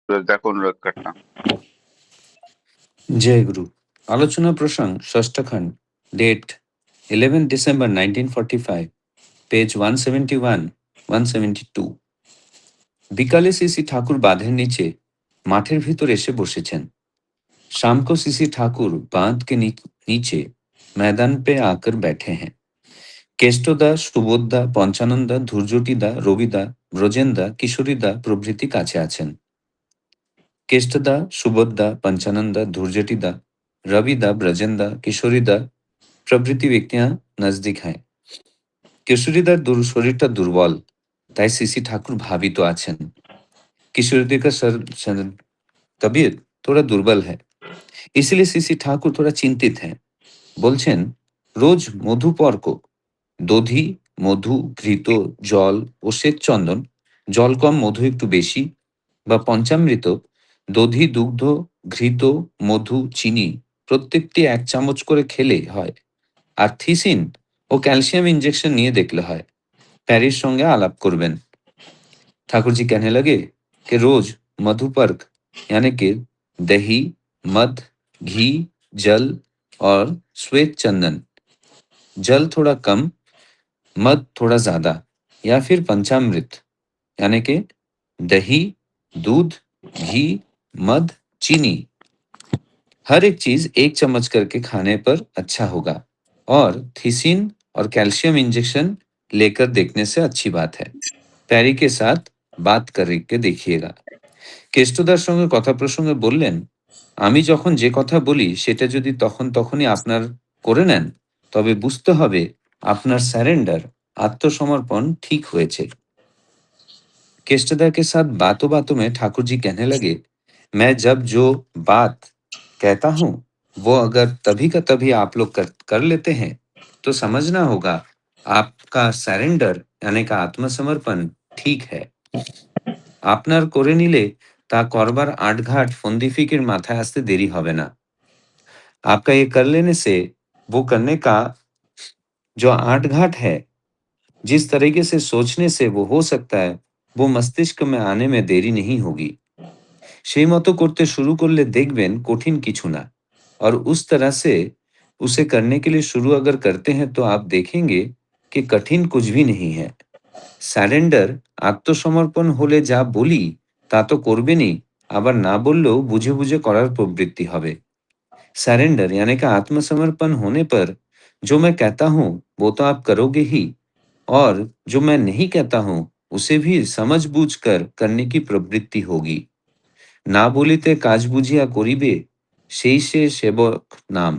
श्रद्धा को अनुरोध करता हूँ। जय गुरु। आलोचना प्रसंग षष्ठ खंड, डेट 11 डिसेंबर 1945, पेज 171, 172। বিকালে সিসি ঠাকুর বাঁধের নিচে মাঠের ভিতর এসে বসেছেন। शाम को सीसी ठाकुर बांध के नीचे मैदान पे आकर बैठे हैं। केष्टदा, सुबोधदा, पंचानंदा, धुर्जटीदा, रविदा, ব্রজেনদা, কিশোরীদা প্রভৃতি কাছে আছেন। केष्टदा, सुबोधदा, पंचानंदा, धुर्जटीदा, रविदा, ब्रजेंदा, किशोरीदा प्रभृति व्यक्तियां नजदीक हैं। किशोरीदार शरीरটা दुर्बल, তাই सीसी ठाकुर भावित तो आছেন। किशोरीदा का तबीयत थोड़ा दुर्बल है, इसलिए सीसी ठाकुर थोड़ा चिंतित हैं। বলছেন, রোজ মধুপর্ক, দধি, মধু, ঘৃত, জল ও শ্বেত চন্দন, জল কম মধু একটু বেশি, বা পঞ্চামৃত, দধি, দুগ্ধ, ঘৃত, মধু, চিনি প্রত্যেকটি 1 চামচ করে খেলে হয়। আর থিসিন ও ক্যালসিয়াম इंजेक्शन নিয়ে দেখলে হয়। প্যারির সঙ্গে আলাপ করবেন। ठाकुर जी कहने लगे कि रोज मधुपर्क यानी कि दही, मध, घी, जल और श्वेत चंदन, जल थोड़ा कम, मध थोड़ा ज्यादा, या फिर पंचामृत यानी कि दही, दूध, घी, मध, चीनी, हर एक चीज 1 चम्मच करके खाने पर अच्छा होगा। और थीसिन और कैल्शियम इंजेक्शन लेकर देखने से अच्छी बात है। প্যারি के साथ बात करके देखिएगा। কেষ্টদার সঙ্গে কথা প্রসঙ্গে বললেন, আমি যখন যে কথা বলি সেটা যদি তখনই আপনার করে নেন, তবে বুঝতে হবে আপনার স্যারেন্ডার, आत्मसमर्पण ठीक হয়েছে। केष्टदा के साथ बातों में ठाकुर जी कहने लगे, मैं जब जो बात कहता हूँ वो अगर तभी का तभी आप लोग कर लेते हैं तो समझना होगा आपका सरेंडर यानी का आत्मसमर्पण ठीक है। আপনার করে নিলে তা করবার आठघाट फंदी फिकिर माথায় আসতে देरी হবে না। आपका ये कर लेने से वो करने का जो आठघाट है, जिस तरीके से सोचने से वो हो सकता है, वो मस्तिष्क में आने में देरी नहीं होगी। সেই মতো করতে শুরু করলে দেখবেন কঠিন কিছু না। और उस तरह से उसे करने के लिए शुरू अगर करते हैं तो आप देखेंगे कि कठिन कुछ भी नहीं है। সারেন্ডার, আত্মসমর্পণ হলে যা বলি তা তো করবেনই, আবার না বললেও বুঝে বুঝে করার প্রবৃত্তি হবে। सरेंडर यानी कि आत्मसमर्पण होने पर जो मैं कहता हूँ वो तो आप करोगे ही, और जो मैं नहीं कहता हूँ उसे भी समझ बूझ कर करने की प्रवृत्ति होगी। না বলিতে কাজ বুঝিয়া করিবে, সেই সে সেবক नाम।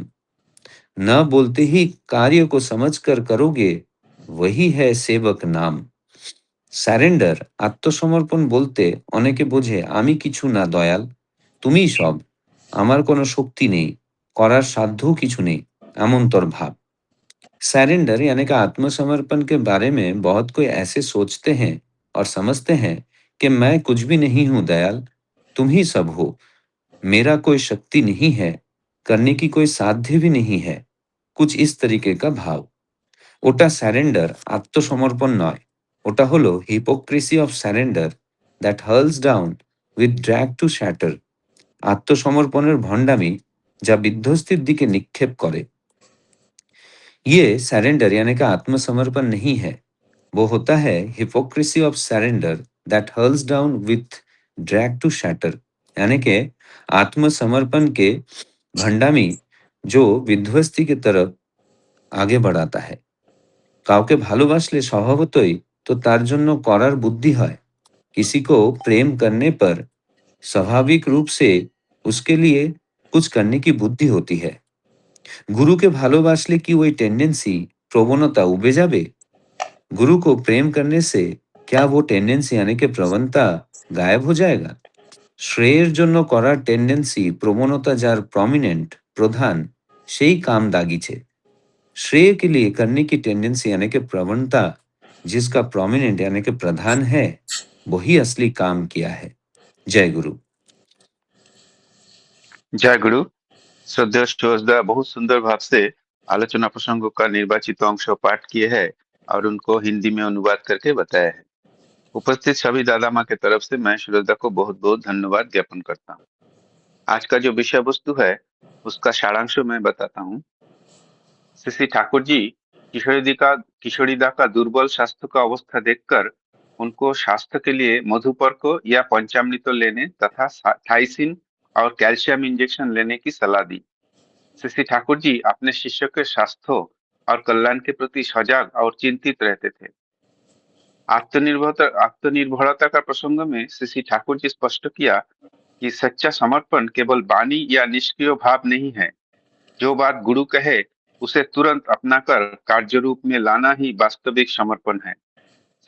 न बोलते ही कार्य को समझकर करोगे, वही है सेवक नाम। স্যারেন্ডার, আত্মসমর্পণ বলতে অনেকে বোঝে আমি কিছু না দয়াল, তুমিই সব, আমার কোনো শক্তি নেই, করার সাধ্যও কিছু নেই, এমনতর ভাব। सरेंडर यानी कि आत्मसमर्पण के बारे में बहुत कोई ऐसे सोचते हैं और समझते हैं कि मैं कुछ भी नहीं हूं दयाल, तुम ही सब हो, मेरा कोई शक्ति नहीं है, करने की कोई साध्य भी नहीं है, कुछ इस तरीके का भाव। ওটা স্যারেন্ডার, আত্মসমর্পণ নয়। ওটা হলো hypocrisy of surrender that hurls down with drag to shatter. আত্মসমর্পণের ভণ্ডামি যা বিধ্বস্তির দিকে নিক্ষেপ করে। ये सरेंडर यानी कि आत्मसमर्पण नहीं है, वो होता है hypocrisy of surrender that hurls down with drag to shatter, यानी कि आत्मसमर्पण के भंडामी जो विध्वस्ती की तरफ आगे बढ़ाता है। কাউকে ভালোবাসলে স্বভাবতই তো তার জন্য করার বুদ্ধি হয়। किसी को प्रेम करने पर स्वाभाविक रूप से उसके लिए कुछ करने की बुद्धि होती है। गुरु के ভালোবাসলে কি ওই টেন্ডেন্সি, প্রবণতা উবে যাবে? गुरु को प्रेम करने से क्या वो टेंडेंसी यानी कि प्रवणता गायब हो जाएगा? শ্রেয়ের জন্য করার টেন্ডেন্সি, প্রবণতা যার প্রমিনেন্ট, প্রধান, সেই কাম দাগিছে। श्रेय के लिए करने की टेंडेंसी यानी कि प्रवणता जिसका प्रोमिनेंट यानी कि प्रधान है, वही असली काम किया है। जय गुरु। जय गुरु। श्रद्धेय श्रोता बहुत सुंदर भाव से आलोचना प्रसंगों का निर्वाचित अंश पाठ किए हैं और उनको हिंदी में अनुवाद करके बताया है। उपस्थित सभी दादा माँ के तरफ से मैं श्रद्धा को बहुत बहुत धन्यवाद ज्ञापन करता हूँ। आज का जो विषय वस्तु है उसका सारांश मैं बताता हूँ। श्री ठाकुर जी किशोरीदा का दुर्बल स्वास्थ्य का अवस्था देखकर उनको स्वास्थ्य के लिए मधुपर्क या पंचामृत लेने तथा थाइसिन और कैल्शियम इंजेक्शन लेने की सलाह दी। श्री ठाकुर जी अपने शिष्य के स्वास्थ्य और कल्याण के प्रति सजग और चिंतित रहते थे। आत्मनिर्भरता का प्रसंग में श्री ठाकुर जी स्पष्ट किया कि सच्चा समर्पण केवल वाणी या निष्क्रिय भाव नहीं है। जो बात गुरु कहे उसे तुरंत अपनाकर कार्य रूप में लाना ही वास्तविक समर्पण है।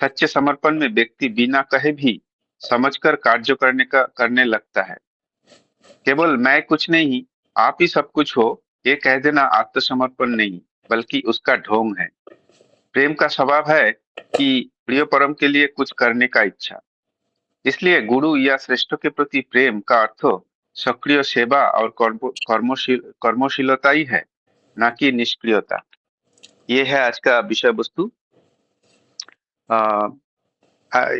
सच्चे समर्पण में व्यक्ति बिना कहे भी समझकर कार्य करने लगता है। केवल मैं कुछ नहीं, आप ही सब कुछ हो, ये कह देना आत्मसमर्पण नहीं, बल्कि उसका ढोंग है। प्रेम का स्वभाव है कि प्रिय परम के लिए कुछ करने का इच्छा। इसलिए गुरु या श्रेष्ठ के प्रति प्रेम का अर्थ सक्रिय सेवा और कर्मशीलता ही है, ना कि निष्क्रियता। ये है आज का विषय वस्तु।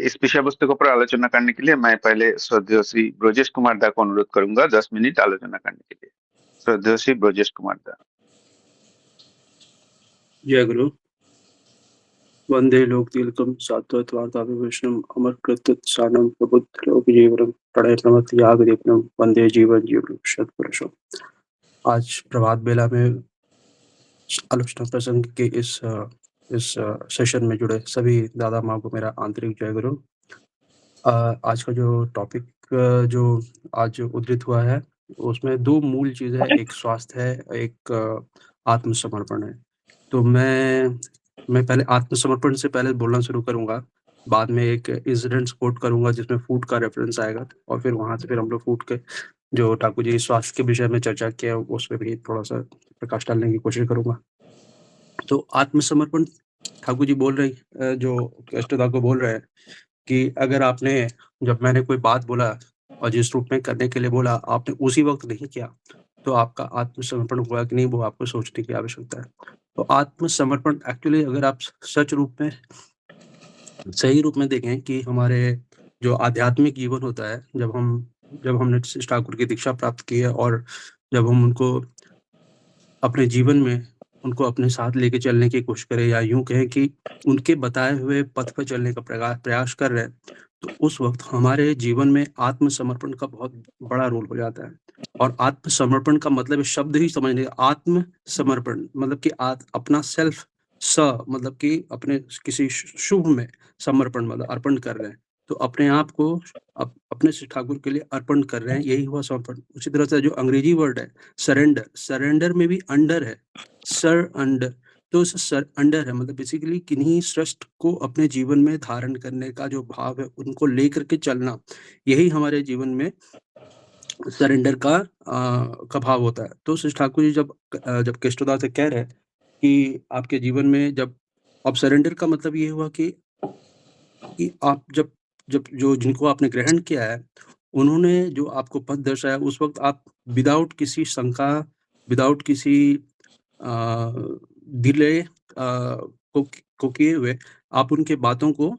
इस विषय वस्तु के ऊपर आलोचना करने के लिए मैं पहले श्रद्धेय श्री ब्रजेश कुमार दा को अनुरोध करूंगा 10 मिनट आलोचना करने के लिए। श्रद्धेय श्री ब्रजेश कुमार दा। जय गुरु। वंदे लोक तिलकम सात्वत वार्तापि वैष्णव अमर कृत सानम प्रबुद्ध लोक जीवनम प्रणय प्रमथ याग दीपनम वंदे जीवन जीवन सत्पुरुषम। आज प्रभात बेला में आलोचना प्रसंग के इस सेशन में जुड़े सभी दादा माँ को मेरा आंतरिक जय गुरु। आज का जो टॉपिक जो आज उद्धृत हुआ है उसमें दो मूल चीज़ है, एक स्वास्थ्य है, एक आत्मसमर्पण है। तो मैं पहले आत्मसमर्पण से पहले बोलना शुरू करूंगा, बाद में एक इंसिडेंट्स कोट करूंगा जिसमें फूड का रेफरेंस आएगा और फिर वहां से फिर हम लोग फूड के जो ठाकुर जी स्वास्थ्य के विषय में चर्चा किया उस पर भी थोड़ा सा प्रकाश डालने की कोशिश करूंगा। तो आत्मसमर्पण ठाकुर जी बोल रहे, जो कष्टदा को बोल रहे हैं कि अगर आपने, जब मैंने कोई बात बोला और जिस रूप में करने के लिए बोला आपने उसी वक्त नहीं किया तो आपका आत्मसमर्पण हुआ कि नहीं, वो आपको सोचने की आवश्यकता है। तो आत्मसमर्पण एक्चुअली अगर आप सच रूप में सही रूप में देखें कि हमारे जो आध्यात्मिक जीवन होता है, जब हमने ठाकुर की दीक्षा प्राप्त की है और जब हम उनको अपने जीवन में उनको अपने साथ लेके चलने की कोशिश करें या यूं कहें कि उनके बताए हुए पथ पर चलने का प्रयास कर रहे हैं, तो उस वक्त हमारे जीवन में आत्मसमर्पण का बहुत बड़ा रोल हो जाता है। और आत्मसमर्पण का मतलब शब्द ही समझने, आत्मसमर्पण मतलब कि अपना सेल्फ मतलब कि अपने किसी शुभ में समर्पण मतलब अर्पण कर रहे हैं, तो अपने आप को अपने श्री ठाकुर के लिए अर्पण कर रहे हैं, यही हुआ समर्पण। उसी तरह से जो अंग्रेजी वर्ड है सरेंडर में भी अंडर है, सर अंडर, तो सर अंडर है मतलब बेसिकली किन्हीं श्रेष्ठ को अपने जीवन में धारण करने का जो भाव है उनको लेकर के चलना, यही हमारे जीवन में सरेंडर का भाव होता है। तो श्री ठाकुर जी जब केष्टोदा से कह रहे हैं कि आपके जीवन में जब अब सरेंडर का मतलब ये हुआ कि आप जब जब जो जिनको आपने ग्रहण किया है उन्होंने जो आपको पथ दर्शाया उस वक्त आप विदाउट किसी शंका, विदाउट किसी डिले को किए हुए आप उनके बातों को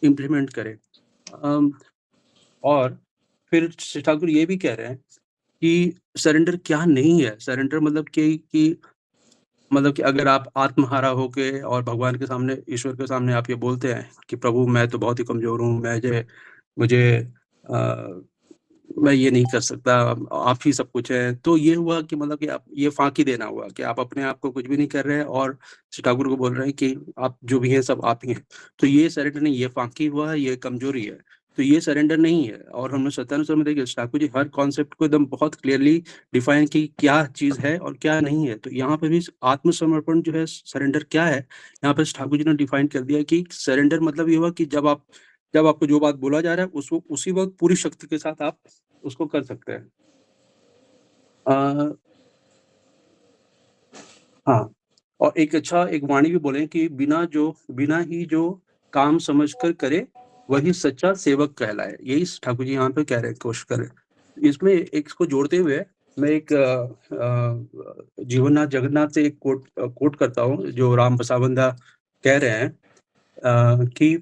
इम्प्लीमेंट करें। और फिर श्री ठाकुर ये भी कह रहे हैं कि सरेंडर क्या नहीं है। सरेंडर मतलब कि अगर आप आत्महारा होके और भगवान के सामने, ईश्वर के सामने आप ये बोलते हैं कि प्रभु मैं तो बहुत ही कमजोर हूँ, मुझे मैं ये नहीं कर सकता, आप ही सब कुछ है, तो ये हुआ कि मतलब कि आप ये फांकी देना हुआ कि आप अपने आप को कुछ भी नहीं कर रहे हैं और श्री ठाकुर को बोल रहे हैं कि आप जो भी हैं सब आप ही हैं। तो ये सरेंडर नहीं, ये फांकी हुआ है, ये कमजोरी है, तो ये सरेंडर नहीं है। और हमने सत्यानुसार में देखिए ठाकुर जी हर कॉन्सेप्ट को एकदम बहुत क्लियरली डिफाइन की क्या चीज है और क्या नहीं है। तो यहाँ पे भी आत्मसमर्पण जो है, सरेंडर क्या है, यहाँ पे ठाकुर जी ने डिफाइन कर दिया कि सरेंडर मतलब ये हुआ कि जब आपको जो बात बोला जा रहा है उसको उसी वक्त पूरी शक्ति के साथ आप उसको कर सकते हैं। हाँ, और एक वाणी भी बोले कि बिना ही जो काम समझकर करे वही सच्चा सेवक कहलाए। यही ठाकुर जी यहाँ पे कह रहे हैं, कोशिश कर रहे हैं। इसमें एक इसको जोड़ते हुए मैं एक जीवननाथ जगन्नाथ से एक कोट करता हूँ जो राम बसावंदा कह रहे हैं कि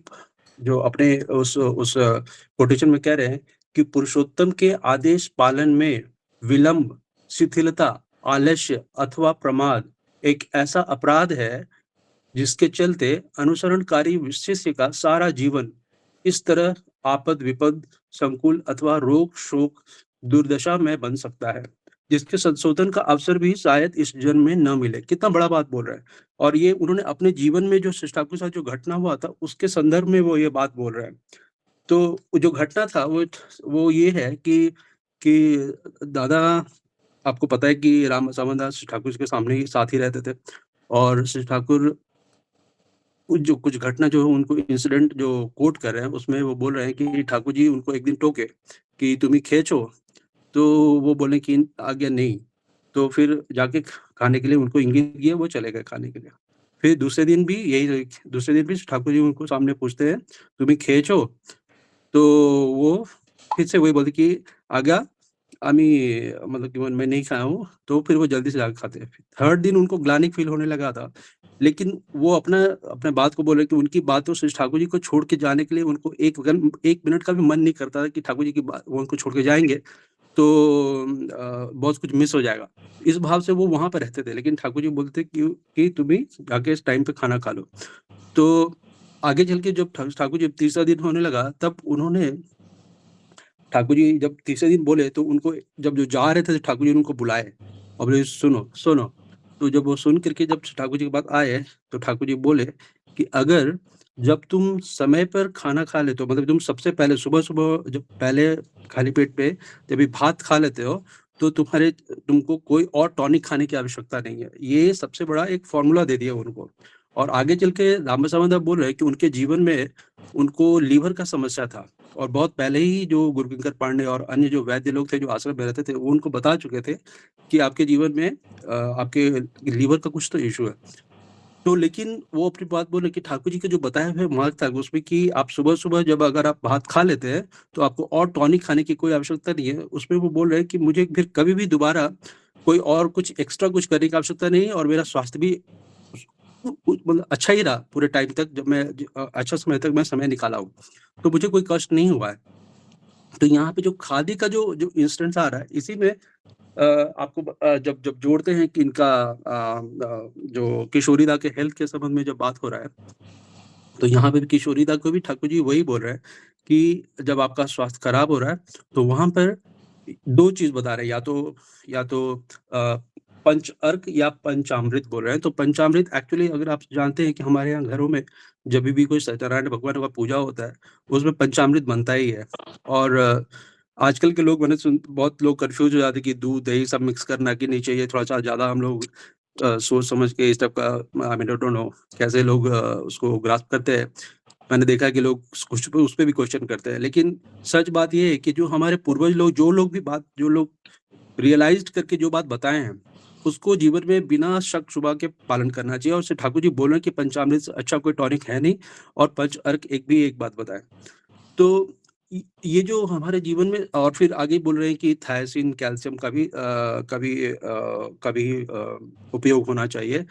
जो अपने उस कोटेशन में कह रहे हैं कि पुरुषोत्तम के आदेश पालन में विलंब, शिथिलता, आलस्य अथवा प्रमाद एक ऐसा अपराध है जिसके चलते अनुसरणकारी शिष्य का सारा जीवन इस तरह आपद विपद, संकुल अथवा रोग शोक दुर्दशा में बन सकता है, जिसके संशोधन का अवसर भी शायद इस जन्म में न मिले। कितना बड़ा बात बोल रहे हैं। और ये उन्होंने अपने जीवन में जो ठाकुर के साथ जो घटना हुआ था उसके संदर्भ में वो ये बात बोल रहे हैं। तो जो घटना था वो ये है कि दादा, आपको पता है कि राम सामंत दास ठाकुर जी के सामने ही साथ ही रहते थे और श्री ठाकुर जो कुछ घटना जो है उनको इंसिडेंट जो कोट कर रहे हैं उसमें वो बोल रहे हैं कि ठाकुर जी उनको एक दिन टोके कि तुम ही खींचो, तो वो बोले कि आज्ञा नहीं। तो फिर जाके खाने के लिए उनको इंगित किया, वो चले गए खाने के लिए। फिर दूसरे दिन भी ठाकुर जी उनको सामने पूछते हैं, तुम ही खींचो, तो वो फिर से वही बोलते कि आज्ञा আমি मतलब कि मैं नहीं खाया हूँ, तो फिर वो जल्दी से जाके खाते हैं। थर्ड दिन उनको ग्लानि फ़ील होने लगा था, लेकिन वो अपने बात को बोल रहे कि उनकी बातों से ठाकुर जी को छोड़ के जाने के लिए उनको 1 मिनट का भी मन नहीं करता था कि ठाकुर जी की बात वो उनको छोड़ के जाएँगे, तो बहुत कुछ मिस हो जाएगा। इस भाव से वो वहाँ पे रहते थे, लेकिन ठाकुर जी बोलते कि तुम ही जाके इस टाइम पे खाना खा लो। तो आगे चल के जब ठाकुर जी तीसरा दिन होने लगा, तब उन्होंने ठाकुर जी जब तीसरे दिन बोले तो उनको जब जो जा रहे थे ठाकुर जी ने उनको बुलाए और बोले सुनो, सुनो। तो जब वो सुन कर के जब ठाकुर जी के पास आए तो ठाकुर जी बोले कि अगर जब तुम समय पर खाना खा लेते हो, मतलब तुम सबसे पहले सुबह-सुबह जब पहले खाली पेट पे जब ये भात खा लेते हो, तो तुमको कोई और टॉनिक खाने की आवश्यकता नहीं है। ये सबसे बड़ा एक फ़ॉर्मूला दे दिया उनको। और आगे चल के राम सामंत बोल रहे हैं कि उनके जीवन में उनको लीवर का समस्या था। और बहुत पहले ही जो गुरकिंकर पांडे और अन्य जो वैद्य लोग थे, जो आश्रम में रहते थे, वो उनको बता चुके थे कि आपके जीवन में आपके लीवर का कुछ तो इश्यू है। तो लेकिन वो अपनी बात बोले कि ठाकुर जी के जो बताए हुए मार्ग था उसमें कि आप सुबह-सुबह जब अगर आप भात खा लेते हैं, तो आपको और टॉनिक खाने की कोई आवश्यकता नहीं है। उसमें वो बोल रहे हैं कि मुझे फिर कभी भी दोबारा कोई और कुछ एक्स्ट्रा कुछ करने की आवश्यकता नहीं है और मेरा स्वास्थ्य भी उस मतलब अच्छा ही रहा पूरे टाइम तक, जब अच्छा समय तक मैं समय निकाला हूँ। तो मुझे कोई कष्ट नहीं हुआ है। तो यहाँ पे जो खादी का जो इंस्टेंस आ रहा है, इसी में आपको जब जब जोड़ते हैं कि इनका जो किशोरी दा के हेल्थ के संबंध में जब बात हो रहा है, तो यहाँ पे भी किशोरी दा को भी ठाकुर जी वही बोल रहे हैं कि जब आपका स्वास्थ्य खराब हो रहा है, तो वहाँ पर 2 चीज़ बता रहे हैं, या तो पंच अर्क या पंचामृत बोल रहे हैं। तो पंचामृत एक्चुअली अगर आप जानते हैं कि हमारे यहाँ घरों में जभी भी कोई सत्यनारायण भगवान का पूजा होता है, उसमें पंचामृत बनता ही है। और आजकल के लोग बहुत लोग कन्फ्यूज़ हो जाते हैं कि दूध, दही सब मिक्स करना कि नहीं चाहिए, थोड़ा-सा ज़्यादा हम लोग सोच समझ के इस टाइप का I mean I don't know कैसे लोग उसको ग्रास्प करते हैं। मैंने देखा है कि लोग कुछ उस पे भी क्वेश्चन करते हैं। लेकिन सच बात ये है कि जो हमारे पूर्वज लोग जो लोग रियलाइज़्ड करके जो बात बताए हैं, उसको जीवन में बिना शक-शुबा के पालन करना चाहिए। और श्री ठाकुर जी बोल रहे हैं कि पंचामृत से अच्छा कोई टॉनिक है नहीं और पंच अर्क एक बात बताएँ। तो ये जो हमारे जीवन में, और फिर आगे बोल रहे हैं कि थायरोसिन, कैल्शियम का भी उपयोग होना चाहिए।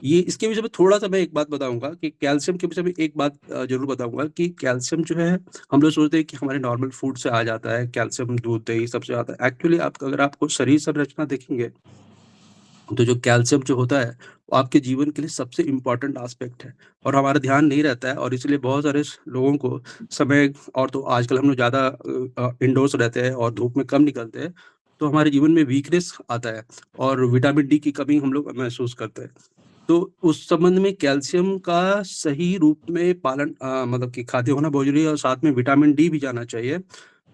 ये इसके विषय में थोड़ा-सा मैं एक बात बताऊँगा कि कैल्शियम के विषय में एक बात ज़रूर बताऊँगा कि कैल्शियम जो है, हम लोग सोचते हैं कि हमारे नॉर्मल फूड से आ जाता है, कैल्शियम दूध, दही सबसे आता है। एक्चुअली अगर आपको शरीर संरचना देखेंगे, तो जो कैल्शियम जो होता है, वो आपके जीवन के लिए सबसे इम्पोर्टेंट एस्पेक्ट है और हमारा ध्यान नहीं रहता है। और इसलिए बहुत सारे लोगों को समय, और तो आजकल हम लोग ज़्यादा इंडोर्स रहते हैं और धूप में कम निकलते हैं, तो हमारे जीवन में वीकनेस आता है और विटामिन डी की कमी हम लोग महसूस करते हैं। तो उस संबंध में कैल्शियम का सही रूप में पालन मतलब कि खाद्य होना बहुत ज़रूरी है और साथ में विटामिन डी भी जाना चाहिए।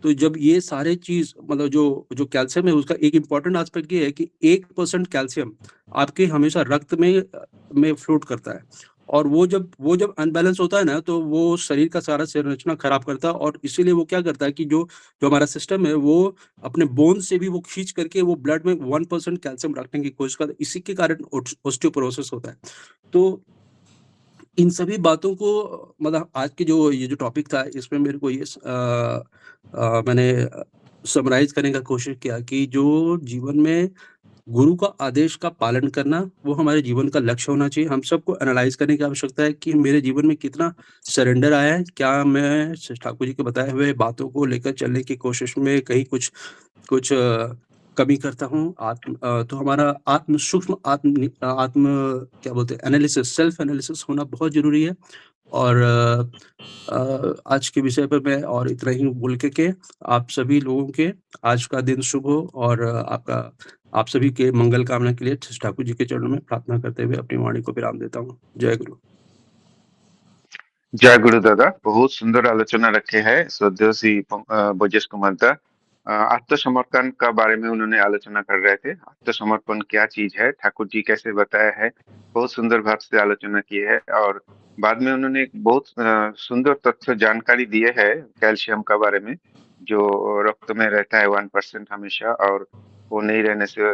तो जब ये सारे चीज़ मतलब जो जो कैल्शियम है, उसका एक इम्पोर्टेंट एस्पेक्ट ये है कि 1% कैल्शियम आपके हमेशा रक्त में फ्लोट करता है। और वो जब अनबैलेंस होता है ना, तो वो शरीर का सारा संरचना खराब करता है और इसीलिए वो क्या करता है कि जो जो हमारा सिस्टम है, वो अपने बोन से भी वो खींच करके वो ब्लड में 1% कैल्शियम रखने की कोशिश करता है। इसी के कारण ऑस्टियोपोरोसिस होता है। तो इन सभी बातों को मतलब आज की जो ये जो टॉपिक था, इसमें मेरे को मैंने समराइज़ करने का कोशिश किया कि जो जीवन में गुरु का आदेश का पालन करना वो हमारे जीवन का लक्ष्य होना चाहिए। हम सबको एनालाइज करने की आवश्यकता है कि मेरे जीवन में कितना सरेंडर आया है। क्या मैं ठाकुर जी के बताए हुए बातों को लेकर चलने की कोशिश में कहीं कुछ कुछ कमी करता हूँ। तो हमारा सूक्ष्म आत्म क्या बोलते हैं एनालिसिस, सेल्फ एनालिसिस होना बहुत ज़रूरी है। और आज के विषय पर मैं और इतना ही बोल के आप सभी लोगों के आज का दिन शुभ हो और आप सभी के मंगल कामना के लिए ठाकुर जी के चरणों में प्रार्थना करते हुए अपनी वाणी को विराम देता हूँ। जय गुरु। जय गुरु दादा, बहुत सुंदर आलोचना रखे हैं श्रद्धेय श्री बोजेश कुमार दा। आत्मसमर्पण का बारे में उन्होंने आलोचना कर रहे थे। आत्मसमर्पण क्या चीज है, ठाकुर जी कैसे बताया है, बहुत सुंदर भाव से आलोचना की है। और बाद में उन्होंने एक बहुत सुंदर तथ्य जानकारी दिए है कैल्शियम का बारे में, जो रक्त में रहता है 1% हमेशा, और वो नहीं रहने से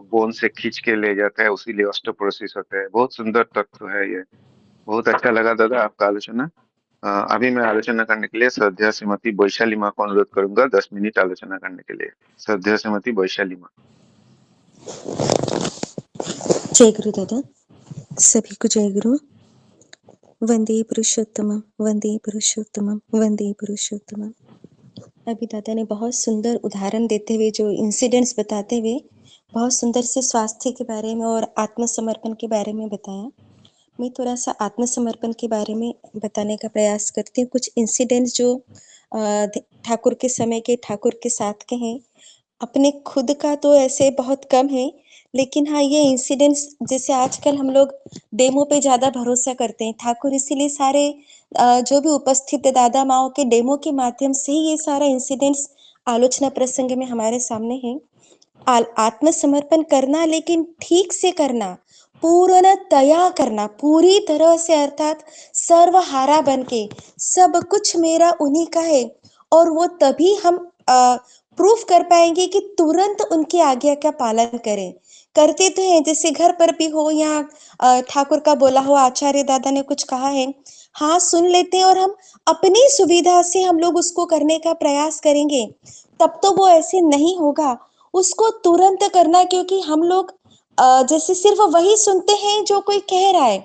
बोन से खींच के ले जाता है, उसीलिए ऑस्टियोपोरोसिस होता है। बहुत सुंदर तथ्य है ये। बहुत अच्छा लगा दादा आपका आलोचना। अभी मैं आलोचना करने के लिए श्रद्धेय श्रीमती वैशाली माँ को अनुरोध करूंगा 10 मिनट आलोचना करने के लिए। श्रद्धेय श्रीमती वैशाली माँ। जय गुरु दादा, सभी को जय गुरु। वंदे पुरुषोत्तमम, वंदे पुरुषोत्तमम, वंदे पुरुषोत्तमम। अभी दादा ने बहुत सुंदर उदाहरण देते हुए, जो इंसिडेंट्स बताते हुए बहुत सुंदर से स्वास्थ्य के बारे में और आत्मसमर्पण के बारे में बताया। मैं थोड़ा सा आत्मसमर्पण के बारे में बताने का प्रयास करती हूँ। कुछ इंसिडेंट्स जो ठाकुर के समय के, ठाकुर के साथ के हैं। अपने खुद का तो ऐसे बहुत कम है, लेकिन हाँ, ये इंसिडेंट्स जैसे आजकल हम लोग डेमो पे ज़्यादा भरोसा करते हैं। ठाकुर इसीलिए सारे जो भी उपस्थित दादा माओ के डेमो के माध्यम से ही ये सारा इंसिडेंट्स आलोचना प्रसंग में हमारे सामने है। आत्मसमर्पण करना, लेकिन ठीक से करना, पूर्णतया करना, पूरी तरह से, अर्थात सर्वहारा बनके सब कुछ मेरा उन्हीं का है। और वो तभी हम प्रूफ कर पाएंगे कि तुरंत उनकी आज्ञा का पालन करें। करते तो हैं, जैसे घर पर भी हो या ठाकुर का बोला हो, आचार्य दादा ने कुछ कहा है, हाँ सुन लेते हैं और हम अपनी सुविधा से हम लोग उसको करने का प्रयास करेंगे, तब तो वो ऐसे नहीं होगा। उसको तुरंत करना, क्योंकि हम लोग जैसे सिर्फ वही सुनते हैं जो कोई कह रहा है,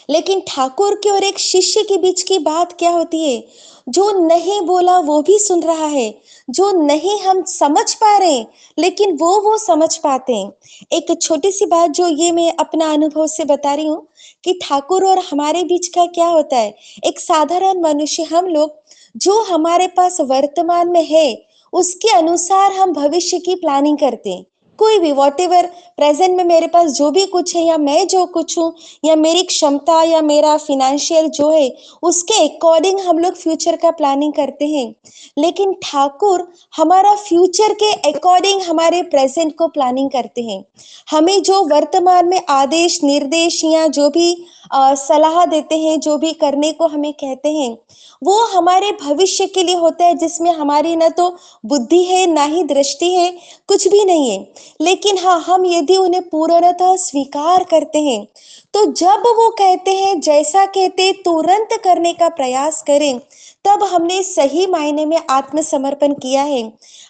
लेकिन ठाकुर के और एक शिष्य के बीच की बात क्या होती है? जो नहीं बोला वो भी सुन रहा है, जो नहीं हम समझ पा रहे लेकिन वो समझ पाते हैं। एक छोटी सी बात जो ये मैं अपना अनुभव से बता रही हूँ कि ठाकुर और हमारे बीच का क्या होता है। एक साधारण मनुष्य, हम लोग जो हमारे पास वर्तमान में है उसके अनुसार हम भविष्य की प्लानिंग करते हैं। कोई भी वॉटेवर प्रेजेंट में मेरे पास जो भी कुछ है, या मैं जो कुछ हूँ, या मेरी क्षमता या मेरा फिनेंशियल जो है, उसके अकॉर्डिंग हम लोग फ्यूचर का प्लानिंग करते हैं। लेकिन ठाकुर हमारा फ्यूचर के अकॉर्डिंग हमारे प्रेजेंट को प्लानिंग करते हैं। हमें जो वर्तमान में आदेश निर्देश या जो भी सलाह देते हैं, जो भी करने को हमें कहते हैं, वो हमारे भविष्य के लिए होता है, जिसमें हमारी न तो बुद्धि है ना ही दृष्टि है, कुछ भी नहीं है। लेकिन हाँ, हम यदि उन्हें पूर्णतः स्वीकार करते हैं, तो जब वो कहते हैं जैसा कहते तुरंत करने का प्रयास करें, तब हमने सही मायने में आत्मसमर्पण किया है।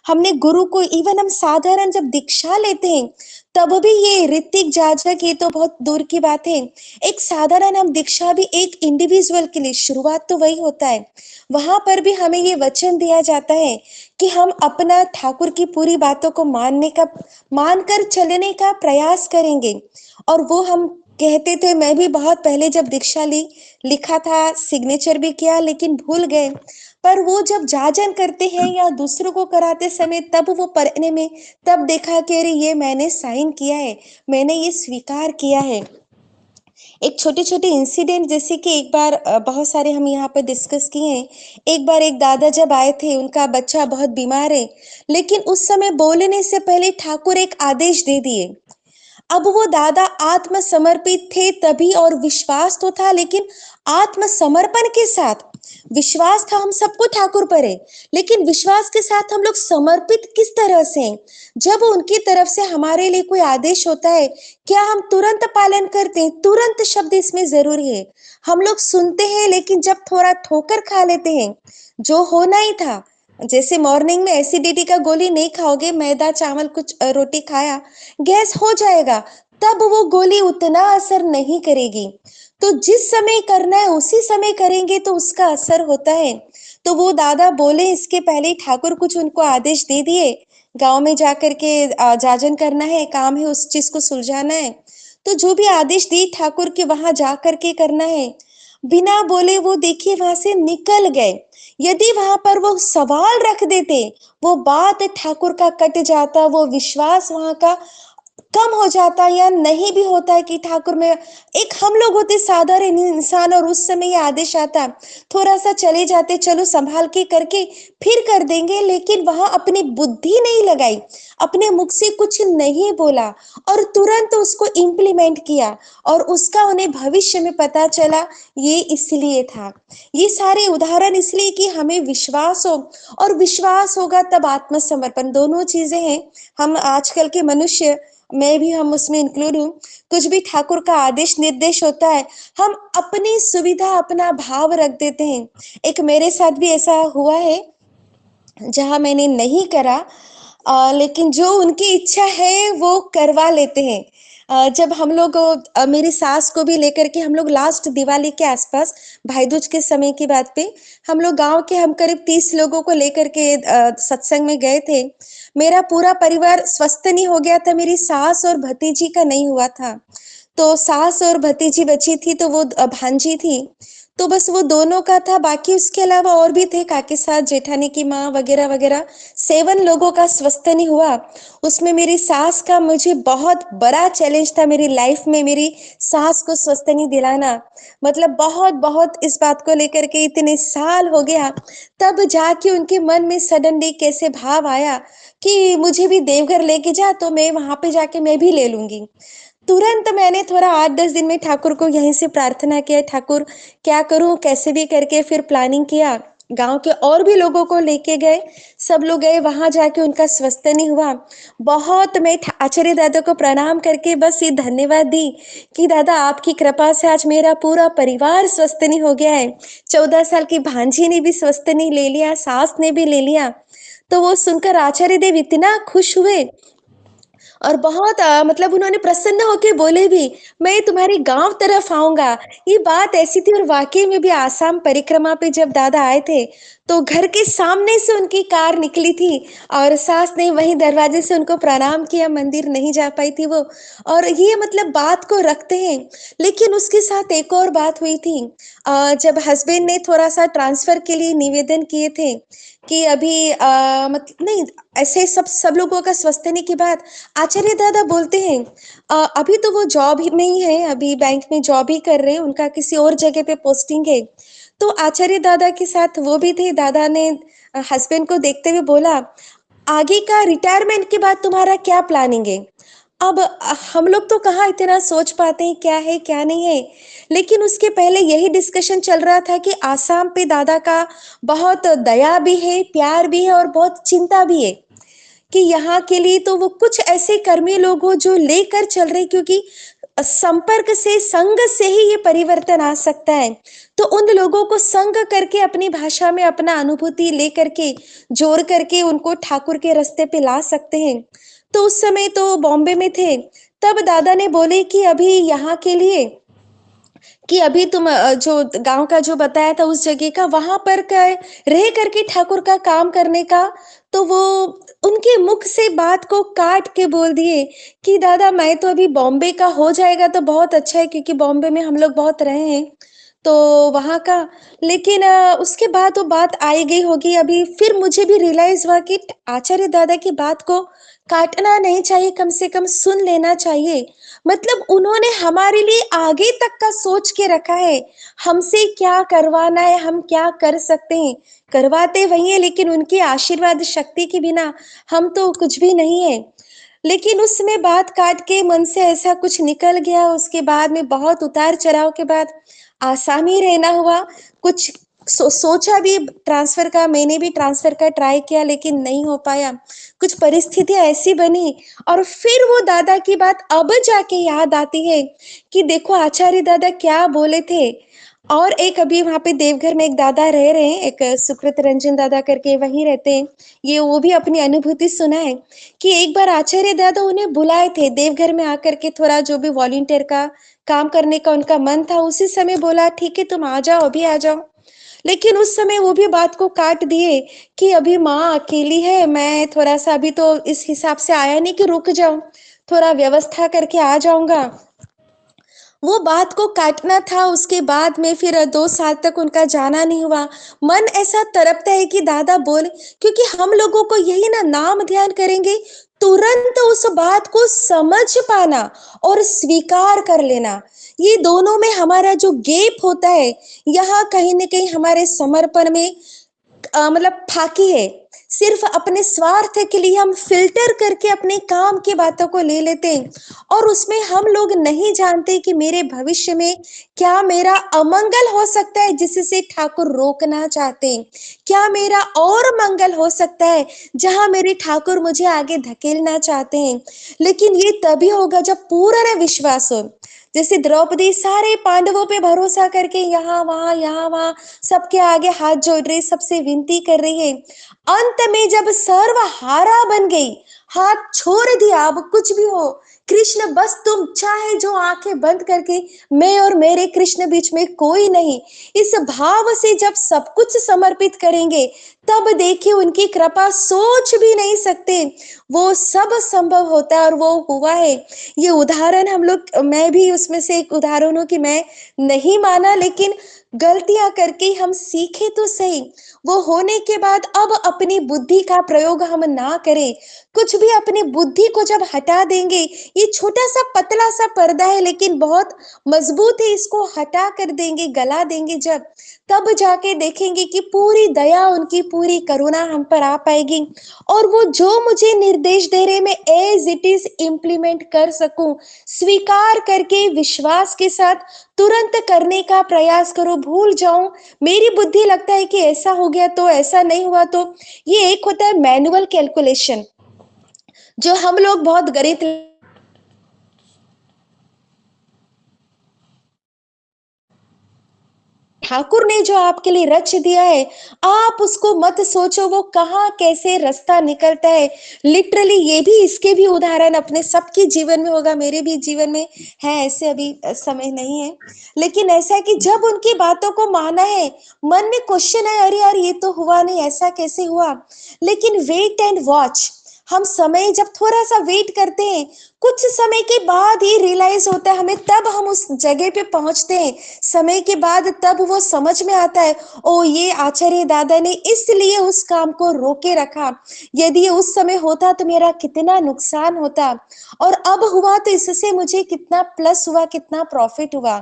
हमने गुरु को, इवन हम साधारण जब दीक्षा लेते हैं तब भी ये ऋतिक जाजक, ये तो बहुत दूर की बात है। एक साधारण हम दीक्षा भी एक इंडिविजुअल के लिए, शुरुआत तो वही होता है। वहां पर भी हमें ये वचन दिया जाता है कि हम अपना ठाकुर की पूरी बातों को मानकर चलने का प्रयास करेंगे। और वो हम कहते थे, मैं भी बहुत पहले जब दीक्षा ली, लिखा था, सिग्नेचर भी किया, लेकिन भूल गए। पर वो जब जाजन करते हैं या दूसरों को कराते समय, तब वो पढ़ने में तब देखा कि अरे ये मैंने साइन किया है, मैंने ये स्वीकार किया है। एक छोटे छोटे इंसिडेंट, जैसे कि एक बार, बहुत सारे हम यहाँ पर डिस्कस किए हैं। एक बार एक दादा जब आए थे, उनका बच्चा बहुत बीमार है, लेकिन उस समय बोलने से पहले ठाकुर एक आदेश दे दिए। अब वो दादा आत्मसमर्पित थे तभी, और विश्वास तो था, लेकिन आत्मसमर्पण के साथ, विश्वास था हम सबको ठाकुर पर है, लेकिन विश्वास के साथ हम लोग समर्पित किस तरह से हैं? जब उनकी तरफ से हमारे लिए कोई आदेश होता है, क्या हम तुरंत पालन करते हैं? तुरंत शब्द इसमें जरूरी है। हम लोग सुनते हैं, लेकिन जब थोड़ा ठोकर खा लेते हैं, जो होना ही था, जैसे मॉर्निंग में एसिडिटी का गोली नहीं खाओगे, मैदा चावल कुछ रोटी खाया, गैस हो जाएगा, तब वो गोली उतना असर नहीं करेगी। तो जिस समय करना है उसी समय करेंगे तो उसका असर होता है। तो वो दादा बोले इसके पहले ही ठाकुर कुछ उनको आदेश दे दिए, गांव में जाकर के जाजन करना है, काम है, उस चीज को सुलझाना है। तो जो भी आदेश दी ठाकुर के वहां जा करके करना है, बिना बोले वो देखिए वहां से निकल गए। यदि वहां पर वो सवाल रख देते, वो बात ठाकुर का कट जाता, वो विश्वास वहां का कम हो जाता या नहीं भी होता है कि ठाकुर में एक हम लोग होते साधारण इंसान और उस समय ये आदेश आता, थोड़ा सा चले जाते, चलो संभाल के करके फिर कर देंगे, लेकिन वहां अपनी बुद्धि नहीं लगाई, अपने मुख से कुछ नहीं बोला और तुरंत उसको इम्प्लीमेंट किया और उसका उन्हें भविष्य में पता चला ये इसलिए था। ये सारे उदाहरण इसलिए कि हमें विश्वास हो, और विश्वास होगा तब आत्मसमर्पण, दोनों चीजें हैं। हम आजकल के मनुष्य, मैं भी हम उसमें इंक्लूड हूँ, कुछ भी ठाकुर का आदेश निर्देश होता है, हम अपनी सुविधा अपना भाव रख देते हैं। एक मेरे साथ भी ऐसा हुआ है जहां मैंने नहीं करा, लेकिन जो उनकी इच्छा है वो करवा लेते हैं। जब हम लोग मेरी सास को भी लेकर के हम लोग लास्ट दिवाली के आसपास, भाई दूज के समय की बात पे, हम लोग गांव के हम करीब 30 लोगों को लेकर के सत्संग में गए थे। मेरा पूरा परिवार स्वस्थ नहीं हो गया था, मेरी सास और भतीजी का नहीं हुआ था। तो सास और भतीजी बची थी, तो वो भांजी थी, तो बस वो दोनों का था, बाकी उसके अलावा और भी थे, काके साथ जेठानी की माँ वगैरह वगैरह, 7 लोगों का स्वस्थ नहीं हुआ। उसमें मेरी सास का मुझे बहुत बड़ा चैलेंज था मेरी लाइफ में, मेरी सास को स्वस्थ नहीं दिलाना। मतलब बहुत बहुत इस बात को लेकर के इतने साल हो गया, तब जाके उनके मन में सडनली कैसे भाव आया कि मुझे भी देवघर लेके जा, तो मैं वहां पे जाके मैं भी ले लूंगी। तुरंत मैंने थोड़ा 8-10 दिन में ठाकुर को यहीं से प्रार्थना किया, ठाकुर क्या करूं, कैसे भी करके फिर प्लानिंग किया, गांव के और भी लोगों को लेके गए, सब लोग गए, वहां जाके उनका स्वस्थ नहीं हुआ। बहुत मैं आचार्य दादा को प्रणाम करके बस ये धन्यवाद दी कि दादा आपकी कृपा से आज मेरा पूरा परिवार स्वस्थ नहीं हो गया है। 14 साल की भांजी ने भी स्वस्थ नहीं ले लिया, सास ने भी ले लिया। तो वो सुनकर आचार्य देव इतना खुश हुए और बहुत मतलब उन्होंने प्रसन्न होके बोले भी, मैं तुम्हारी गांव तरफ आऊंगा। ये बात ऐसी थी, और वाकई में भी आसाम परिक्रमा पे जब दादा आए थे, तो घर के सामने से उनकी कार निकली थी और सास ने वही दरवाजे से उनको प्रणाम किया, मंदिर नहीं जा पाई थी वो। और ये मतलब बात को रखते हैं। लेकिन उसके साथ एक और बात हुई थी, जब हस्बैंड ने थोड़ा सा ट्रांसफर के लिए निवेदन किए थे कि अभी मतलब नहीं, ऐसे सब सब लोगों का स्वस्थ होने के बाद आचार्य दादा बोलते हैं, अभी तो वो जॉब में ही है, अभी बैंक में जॉब ही कर रहे हैं, उनका किसी और जगह पे पोस्टिंग है। तो आचार्य दादा के साथ वो भी थे, दादा ने हस्बैंड को देखते हुए बोला, आगे का रिटायरमेंट के बाद तुम्हारा क्या प्लानिंग है? अब हम लोग तो कहाँ इतना सोच पाते हैं क्या है क्या नहीं है, लेकिन उसके पहले यही डिस्कशन चल रहा था कि आसाम पे दादा का बहुत दया भी है, प्यार भी है और बहुत चिंता भी है कि यहाँ के लिए तो वो कुछ ऐसे कर्मी लोग हो जो लेकर चल रहे, क्योंकि संपर्क से, संग से ही ये परिवर्तन आ सकता है। तो उन लोगों को संग करके अपनी भाषा में अपना अनुभूति लेकर के जोड़ करके उनको ठाकुर के रास्ते पे ला सकते हैं। तो उस समय तो बॉम्बे में थे, तब दादा ने बोले कि अभी यहाँ के लिए, कि अभी तुम जो गांव का जो बताया था उस जगह का, वहां पर रह करके ठाकुर का काम करने का। तो वो उनके मुख से बात को काट के बोल दिए कि दादा मैं तो अभी बॉम्बे का हो जाएगा तो बहुत अच्छा है, क्योंकि बॉम्बे में हम लोग बहुत रहे हैं तो वहां का। लेकिन उसके बाद वो बात आई गई होगी, अभी फिर मुझे भी रियलाइज हुआ कि आचार्य दादा की बात को काटना नहीं चाहिए, कम से कम सुन लेना चाहिए। मतलब उन्होंने हमारे लिए आगे तक का सोच के रखा है, हमसे क्या करवाना है, हम क्या कर सकते हैं, करवाते वही है, लेकिन उनकी आशीर्वाद शक्ति के बिना हम तो कुछ भी नहीं है। लेकिन उसमें बात काट के मन से ऐसा कुछ निकल गया, उसके बाद में बहुत उतार चढ़ाव के बाद आसाम ही रहना हुआ। कुछ सोचा भी ट्रांसफर का, मैंने भी ट्रांसफर का ट्राई किया लेकिन नहीं हो पाया, कुछ परिस्थितियां ऐसी बनी। और फिर वो दादा की बात अब जाके याद आती है कि देखो आचार्य दादा क्या बोले थे, और एक अभी वहाँ पे देवघर में एक दादा रह रहे हैं, एक सुकृत रंजन दादा करके वहीं रहते हैं। ये वो भी अपनी अनुभूति सुनाए कि एक बार आचार्य दादा उन्हें बुलाए थे देवघर में आकर के, थोड़ा जो भी वॉलंटियर का काम करने का उनका मन था, उसी समय बोला ठीक है तुम आ जाओ, अभी आ जाओ। लेकिन उस समय वो भी बात को काट दिए कि अभी माँ अकेली है, मैं थोड़ा सा अभी तो इस हिसाब से आया नहीं कि रुक जाऊं, थोड़ा व्यवस्था करके आ जाऊंगा। वो बात को काटना था। उसके बाद में फिर 2 साल तक उनका जाना नहीं हुआ। मन ऐसा तड़पता है कि दादा बोले, क्योंकि हम लोगों को यही ना, नाम ध्यान करेंगे, तुरंत उस बात को समझ पाना और स्वीकार कर लेना, ये दोनों में हमारा जो गैप होता है, यहाँ कहीं ना कहीं हमारे समर्पण में मतलब फाकी है। सिर्फ अपने स्वार्थ के लिए हम फिल्टर करके अपने काम की बातों को ले लेते हैं, और उसमें हम लोग नहीं जानते कि मेरे भविष्य में क्या मेरा अमंगल हो सकता है जिससे ठाकुर रोकना चाहते हैं, क्या मेरा और मंगल हो सकता है जहां मेरे ठाकुर मुझे आगे धकेलना चाहते हैं। लेकिन ये तभी होगा जब पूरा विश्वास हो। जैसे द्रौपदी सारे पांडवों पे भरोसा करके यहाँ वहां सबके आगे हाथ जोड़ रही, सबसे विनती कर रही है। अंत में जब सर्वहारा बन गई, हाथ छोड़ दिया, अब कुछ भी हो कृष्ण बस तुम चाहे जो, आंखें बंद करके मैं और मेरे कृष्ण बीच में कोई नहीं, इस भाव से जब सब कुछ समर्पित करेंगे, तब देखिए उनकी कृपा सोच भी नहीं सकते, वो सब संभव होता है और वो हुआ है। ये उदाहरण हम लोग, मैं भी उसमें से एक उदाहरण हूं कि मैं नहीं माना, लेकिन गलतियां करके हम सीखे तो सही। वो होने के बाद अब अपनी बुद्धि का प्रयोग हम ना करें, कुछ भी अपनी बुद्धि को जब हटा देंगे, ये छोटा सा पतला सा पर्दा है लेकिन बहुत मजबूत है, इसको हटा कर देंगे, गला देंगे जब, तब जाके देखेंगे कि पूरी दया, उनकी पूरी करुणा हम पर आ पाएगी, और वो जो मुझे निर्देश दे रहे मैं एज इट इज इम्प्लीमेंट कर सकूं, स्वीकार करके विश्वास के साथ तुरंत करने का प्रयास करो। भूल जाऊं, मेरी बुद्धि लगता है कि ऐसा हो गया तो ऐसा नहीं हुआ तो, ये एक होता है मैनुअल कैलकुलेशन, जो हम लोग बहुत गणित, ठाकुर ने जो आपके लिए रच दिया है, आप उसको मत सोचो वो कहाँ कैसे रास्ता निकलता है। लिटरली ये भी, इसके भी उदाहरण अपने सबके जीवन में होगा, मेरे भी जीवन में है ऐसे, अभी समय नहीं है, लेकिन ऐसा है कि जब उनकी बातों को माना है, मन में क्वेश्चन है, अरे यार ये तो हुआ नहीं, ऐसा कैसे हुआ, लेकिन वेट एंड वॉच, हम समय जब थोड़ा सा वेट करते हैं, कुछ समय के बाद ही रियलाइज होता है हमें, तब हम उस जगह पे पहुंचते हैं, समय के बाद तब वो समझ में आता है, ओ ये आचार्य दादा ने इसलिए उस काम को रोके रखा, यदि ये उस समय होता तो मेरा कितना नुकसान होता, और अब हुआ तो इससे मुझे कितना प्लस हुआ, कितना प्रॉफिट हुआ।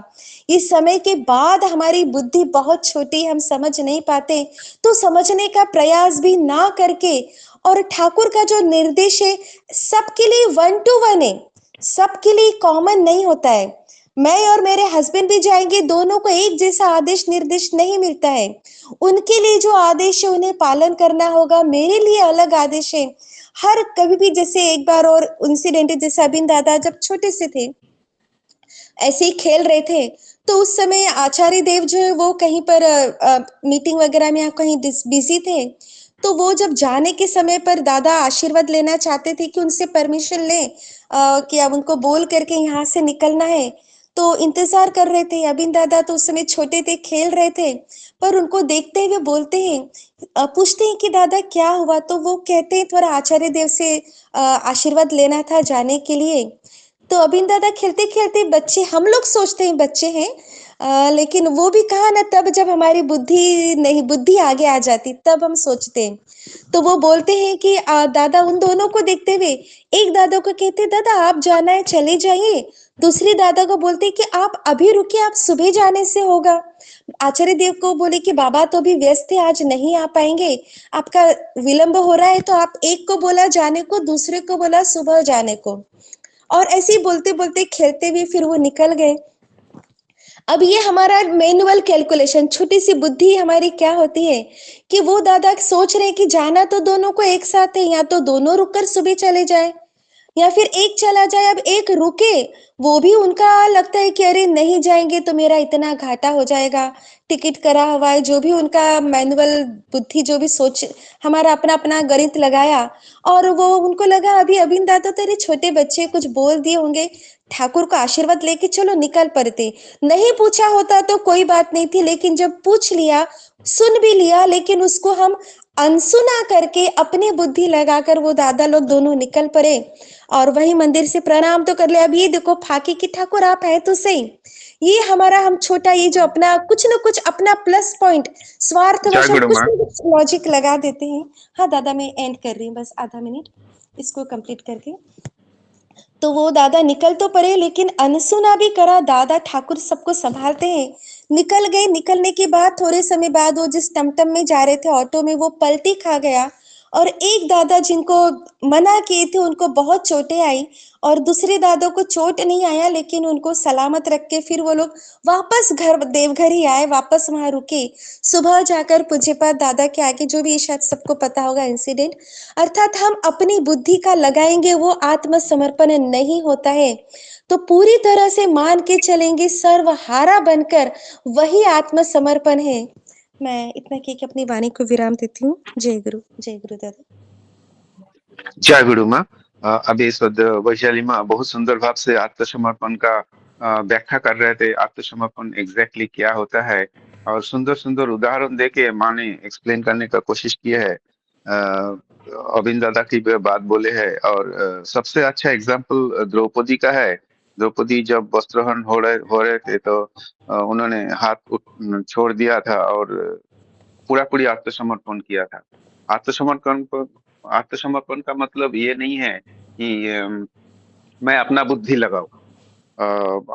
इस समय के बाद हमारी बुद्धि बहुत छोटी, हम समझ नहीं पाते, तो समझने का प्रयास भी ना करके, और ठाकुर का जो निर्देश है सबके लिए 1 to 1 है, सबके लिए कॉमन नहीं होता है। मैं और मेरे हस्बैंड भी जाएंगे, दोनों को एक जैसा आदेश निर्देश नहीं मिलता है, उनके लिए जो आदेश है उन्हें पालन करना होगा, मेरे लिए अलग आदेश है। हर कभी भी, जैसे एक बार और इंसिडेंट है, जैसे अबिन दादा जब छोटे से थे ऐसे ही खेल रहे थे, तो उस समय आचार्य देव जो है वो कहीं पर मीटिंग वगैरह में या कहीं बिजी थे, तो वो जब जाने के समय पर दादा आशीर्वाद लेना चाहते थे कि उनसे परमिशन ले, कि अब उनको बोल करके यहाँ से निकलना है, तो इंतजार कर रहे थे। अबिन दादा तो उस समय छोटे थे, खेल रहे थे, पर उनको देखते हुए बोलते हैं, पूछते हैं कि दादा क्या हुआ, तो वो कहते हैं थोड़ा आचार्य देव से आशीर्वाद लेना था जाने के लिए। तो अबिन दादा खेलते खेलते, बच्चे हम लोग सोचते हैं बच्चे हैं, लेकिन वो भी कहा ना, तब जब हमारी बुद्धि नहीं, बुद्धि आगे आ जाती तब हम सोचते हैं। तो वो बोलते हैं कि दादा उन दोनों को देखते हुए, एक दादा को कहते दादा आप जाना है चले जाइए, दूसरी दादा को बोलते कि आप अभी रुकिए, आप सुबह जाने से होगा। आचार्य देव को बोले कि बाबा तो अभी व्यस्त है, आज नहीं आ पाएंगे, आपका विलंब हो रहा है, तो आप एक को बोला जाने को, दूसरे को बोला सुबह जाने को, और ऐसे ही बोलते बोलते खेलते हुए फिर वो निकल गए। अब ये हमारा मैनुअल कैलकुलेशन, छोटी सी बुद्धि हमारी क्या होती है कि वो दादा सोच रहे हैं कि जाना तो दोनों को एक साथ है, या तो दोनों रुककर सुबह चले जाए, या फिर एक चला जाए, अब एक रुके, वो भी उनका लगता है कि अरे नहीं जाएंगे तो मेरा इतना घाटा हो जाएगा, टिकट करा हुआ है, जो भी उनका मैनुअल बुद्धि, जो भी सोच, हमारा अपना अपना गणित लगाया, और वो उनको लगा अभी अभिन दादा तेरे छोटे बच्चे कुछ बोल दिए होंगे, ठाकुर को आशीर्वाद लेके चलो निकल पड़ते। नहीं पूछा होता तो कोई बात नहीं थी, लेकिन जब पूछ लिया, सुन भी लिया, लेकिन उसको हम अनसुना करके अपनी बुद्धि लगाकर वो दादा लोग दोनों निकल पड़े और वही मंदिर से प्रणाम तो कर लिया। अब ये देखो फाकी की ठाकुर आप है तो सही, ये हमारा हम छोटा, ये जो अपना कुछ न कुछ अपना प्लस पॉइंट जय स्वार्थवश हम गुरु कुछ माँ। न कुछ लॉजिक लगा देते हैं। हाँ दादा मैं एंड कर रही हूँ, बस आधा मिनट इसको कंप्लीट करके। तो वो दादा निकल तो पड़े, लेकिन अनसुना भी करा, दादा ठाकुर सबको संभालते हैं। निकल गए, निकलने के बाद थोड़े समय बाद वो जिस टमटम में जा रहे थे ऑटो में, वो पलटी खा गया और एक दादा जिनको मना किए थे उनको बहुत चोटें आई, और दूसरे दादा को चोट नहीं आया, लेकिन उनको सलामत रख के फिर वो लोग वापस घर देवघर ही आए, वापस वहां रुके। सुबह जाकर पूज्यपाद दादा के आगे, जो भी ये शायद सबको पता होगा इंसिडेंट, अर्थात हम अपनी बुद्धि का लगाएंगे वो आत्मसमर्पण नहीं होता है, तो पूरी तरह से मान के चलेंगे सर्वहारा बनकर, वही आत्मसमर्पण है। मैं इतना कह के अपनी वाणी को विराम देती हूँ। जय गुरु दादा। जय गुरु माँ। अभी वैशाली माँ बहुत सुंदर भाव से आत्मसमर्पण का व्याख्या कर रहे थे। आत्मसमर्पण एग्जैक्टली क्या होता है, और सुंदर सुंदर उदाहरण देके माँ ने एक्सप्लेन करने का कोशिश किया है। अरविंद दादा की भी बात बोले है, और सबसे अच्छा एग्जाम्पल द्रौपदी का है। द्रौपदी जब वस्त्रहरण हो रहे थे तो उन्होंने छोड़ दिया था और पूरा पूरी आत्मसमर्पण किया था। आत्मसमर्पण आत्मसमर्पण का मतलब ये नहीं है कि मैं अपना बुद्धि लगाऊं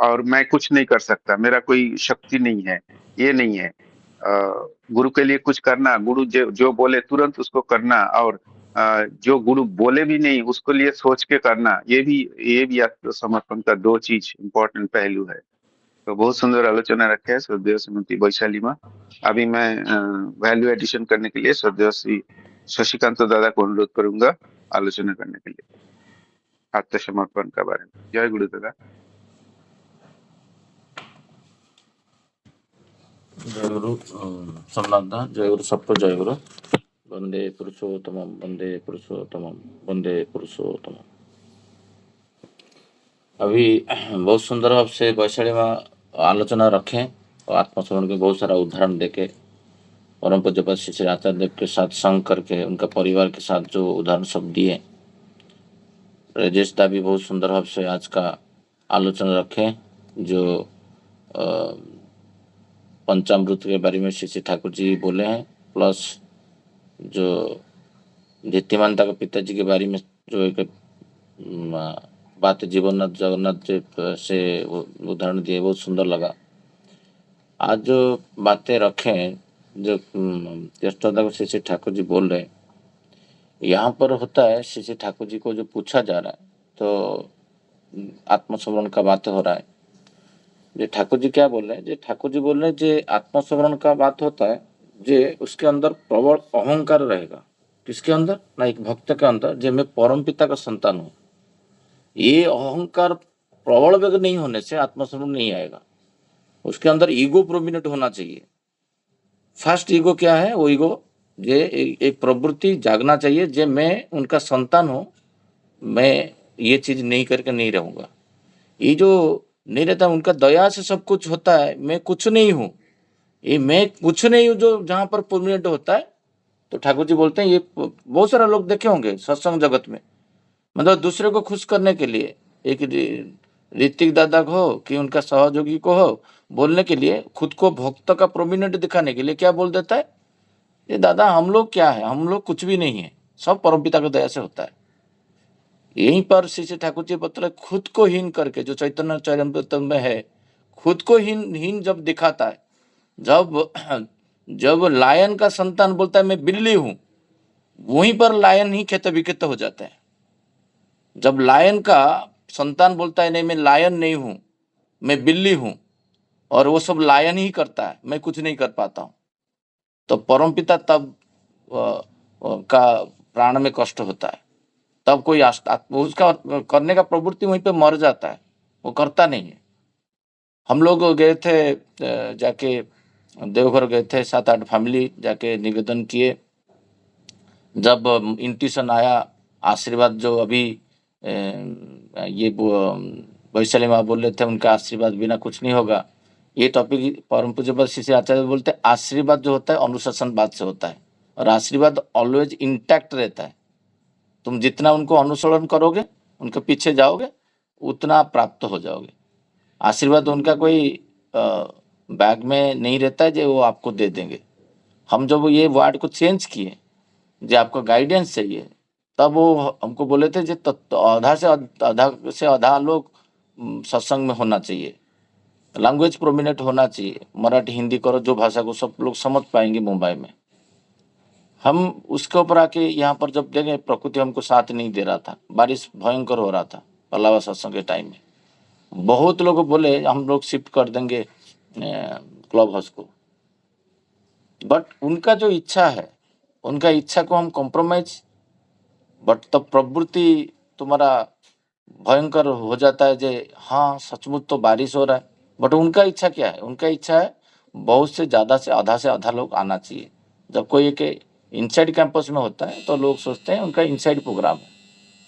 और मैं कुछ नहीं कर सकता, मेरा कोई शक्ति नहीं है, ये नहीं है। गुरु के लिए कुछ करना, गुरु जो बोले तुरंत उसको करना, और जो गुरु बोले भी नहीं उसको लिए सोच के करना, ये भी आत्मसमर्पण का दो चीज इम्पोर्टेंट पहलू है। तो बहुत सुंदर आलोचना रखे है श्रद्धेय श्रीमती वैशाली माँ। अभी मैं वैल्यू एडिशन करने के लिए श्रद्धेय श्री शशिकांत दादा को अनुरोध करूंगा आलोचना करने के लिए आत्मसमर्पण के बारे में। जय गुरु दादा। जय गुरु सोमनाथ दा, जय गुरु सबको जय गुरु। वंदे पुरुषोत्तमम वंदे पुरुषोत्तमम वंदे पुरुषोत्तमम। अभी बहुत सुंदर भाव से वैशाली माँ आलोचना रखें और आत्मस्मरण के बहुत सारा उदाहरण देके परम पूज्यपाद श्री श्री आचार्य देव के साथ संग करके उनका परिवार के साथ जो उदाहरण सब दिए, राजेश दा भी बहुत सुंदर भाव से आज का आलोचना रखें, जो पंचामृत के बारे में श्री श्री ठाकुर जी बोले हैं, प्लस जो धीतिमानता के पिताजी के बारे में जो एक बात जीवननाथ जगन्नाथ जी से उदाहरण दिए, बहुत सुंदर लगा। आज जो बातें रखें, जो ज्येष्ठता को श्री श्री ठाकुर जी बोल रहे, यहाँ पर होता है श्री श्री ठाकुर जी को जो पूछा जा रहा है, तो आत्मस्मरण का बात हो रहा है। जो ठाकुर जी क्या बोल रहे हैं, जो ठाकुर जी बोल रहे हैं, जो आत्मस्मरण का बात होता है, जे उसके अंदर प्रबल अहंकार रहेगा। किसके अंदर? ना एक भक्त के अंदर, जो मैं परम पिता का संतान हूँ। ये अहंकार प्रबल वेग नहीं होने से आत्मस्मरण नहीं आएगा। उसके अंदर ईगो प्रोमिनेंट होना चाहिए। फर्स्ट ईगो क्या है? वो ईगो ये एक प्रवृत्ति जागना चाहिए, जे मैं उनका संतान हूँ, मैं ये चीज नहीं करके नहीं रहूंगा। ये जो नहीं रहता, उनका दया से सब कुछ होता है, मैं कुछ नहीं हूँ, ये मैं कुछ नहीं हूँ, जो जहां पर परमानेंट होता है। तो ठाकुर जी बोलते हैं, ये बहुत सारा लोग देखे होंगे सत्संग जगत में, मतलब दूसरे को खुश करने के लिए, एक ऋतिक दादा को हो कि उनका सहयोगी को हो, बोलने के लिए, खुद को भक्त का प्रोमिनेंट दिखाने के लिए क्या बोल देता है, ये दादा हम लोग क्या है, हम लोग कुछ भी नहीं है, सब परमपिता की दया से होता है। यहीं पर श्री श्री ठाकुर जी बता, खुद को हीन करके, जो चैतन्य चरितामृत में है, खुद को हीन जब दिखाता है, जब लायन का संतान बोलता है मैं बिल्ली हूं, वहीं पर लायन ही खेत विखेत हो जाता है। जब लायन का संतान बोलता है नहीं मैं लायन नहीं हूं, मैं बिल्ली हूं, और वो सब लायन ही करता है, मैं कुछ नहीं कर पाता हूं, तो परमपिता तब का प्राण में कष्ट होता है। तब कोई वो उसका करने का प्रवृत्ति वहीं पे मर जाता है, वो करता नहीं है। हम लोग गए थे जाके देवघर गए थे, 7-8 फैमिली जाके निवेदन किए। जब इंट्यूशन आया, आशीर्वाद जो अभी ये वैशाली माँ बोल रहे थे, उनका आशीर्वाद बिना कुछ नहीं होगा। ये टॉपिक परम पूज्य श्री आचार्य बोलते हैं, आशीर्वाद जो होता है अनुशासनवाद से होता है, और आशीर्वाद ऑलवेज इंटैक्ट रहता है। तुम जितना उनको अनुसरण करोगे, उनके पीछे जाओगे, उतना प्राप्त हो जाओगे। आशीर्वाद उनका कोई बैग में नहीं रहता है जो वो आपको दे देंगे। हम जब ये वर्ड को चेंज किए, जो आपको गाइडेंस चाहिए, तब वो हमको बोले थे जो आधा से आधा लोग सत्संग में होना चाहिए, लैंग्वेज प्रोमिनेंट होना चाहिए, मराठी हिंदी करो, जो भाषा को सब लोग समझ पाएंगे मुंबई में। हम उसके ऊपर आके यहाँ पर जब देखे, प्रकृति हमको साथ नहीं दे रहा था, बारिश भयंकर हो रहा था पलावा सत्संग के टाइम में। बहुत लोग बोले हम लोग शिफ्ट कर देंगे क्लब हाउस को, बट उनका जो इच्छा है, उनका इच्छा को हम कॉम्प्रोमाइज, बट तब प्रवृत्ति तुम्हारा भयंकर हो जाता है। जे हाँ सचमुच तो बारिश हो रहा है, बट उनका इच्छा क्या है? उनका इच्छा है बहुत से आधा लोग आना चाहिए। जब कोई एक इनसाइड कैंपस में होता है तो लोग सोचते हैं उनका इनसाइड प्रोग्राम है,